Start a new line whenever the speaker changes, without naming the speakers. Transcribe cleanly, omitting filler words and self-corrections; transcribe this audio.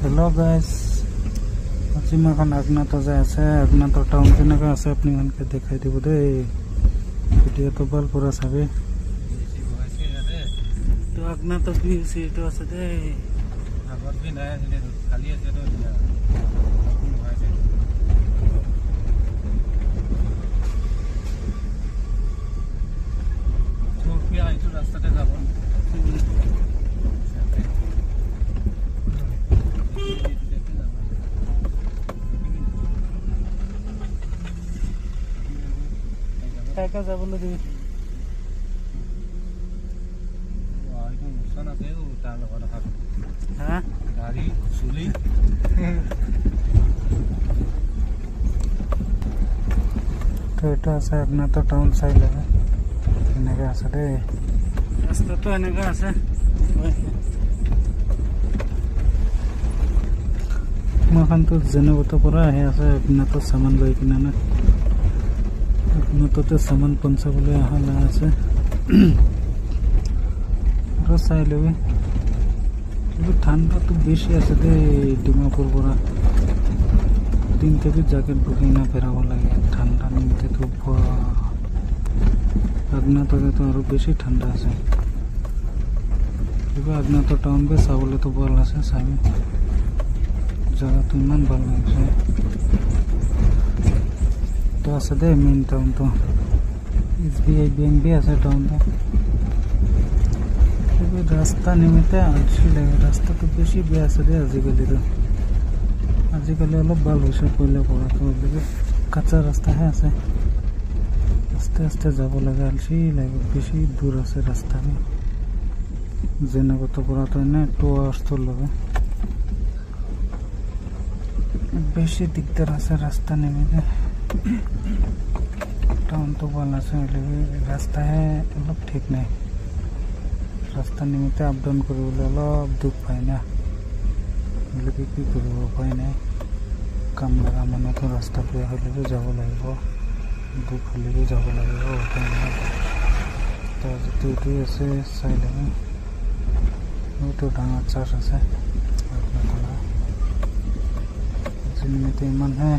hello guys আজি মই এখন আগনাত যাই আছে আগনাতৰ টাউন কেনেকৈ আছে আপুনি মানকে দেখাই দিব দেই ভিডিঅ'টো ভাল পুৰা চাবি তো আগনাতৰ কি আছে এটো আছে দেই আগত বি নাই আছে খালি আছে তো চলপি আইছো রাস্তাতে যাব কাকা যাবলৈ দিবি আইটো মুছন আছে ও তাৰ লগত কথা হ্যাঁ গাড়ী চুলি তো এটা আছে আগনাতো টাউন চাই লাগে এনেকা আছে দেই ৰাস্তাটো এনেকা আছে মখানটো জেনেগত পৰা আহি আছে আগনাতো সামান লৈ কিনা না নততে সামান পঞ্চাবলৈ আহলা আছে আৰু চাই লবি কিন্তু ঠাণ্ডাটো বেছি আছে দেই ডিমাপুৰ পৰা দিনতে বি জ্যাকেট বুকিং না পেৰাব লাগে ঠাণ্ডা নিমিতে তো আগনাততে তো আৰু বেছি ঠাণ্ডা আছে কিবা আগনাতৰ টাউন বে চাবলৈ তো ভাল আছে চাবি জায়গাটো ইমান ভাল লাগিছে तो আছে দে মেইন টাউন তো SBI ব্যাংক भी আছে টাউন তো রাস্তা নিমিতে আলসি লাগে রাস্তা তো বেশি বেয়া আছে দে আজিকালি অলপ ভাল হৈছে পहिले পৰা তো কাঁচা ৰাস্তা হে আছে আস্তে আস্তে যাব লাগে আলসি লাগে বেশি দূৰ আছে ৰাস্তা জেনেগত পৰা তো নে 2 আৱাৰ্ছ তো লাগে বেশি দিগদাৰ আছে ৰাস্তা নিমিতে टाउन तो वाला से रास्ता है अलग ठीक नहीं रास्ता निमित्त अप डाउन কৰিবলৈ অলপ দুখ পায় না লোকে কি কৰিব পায় না কাম লগা মানুহটো ৰাস্তা বেয়া হ'লেও যাব লাগিব দুখ হ'লেও যাব লাগিব তাৰ যিটো আছে চাই লওঁ এইটো ডাঙৰ চাৰ্চ আছে আপোনাৰ নিমিত্তে ইমান হে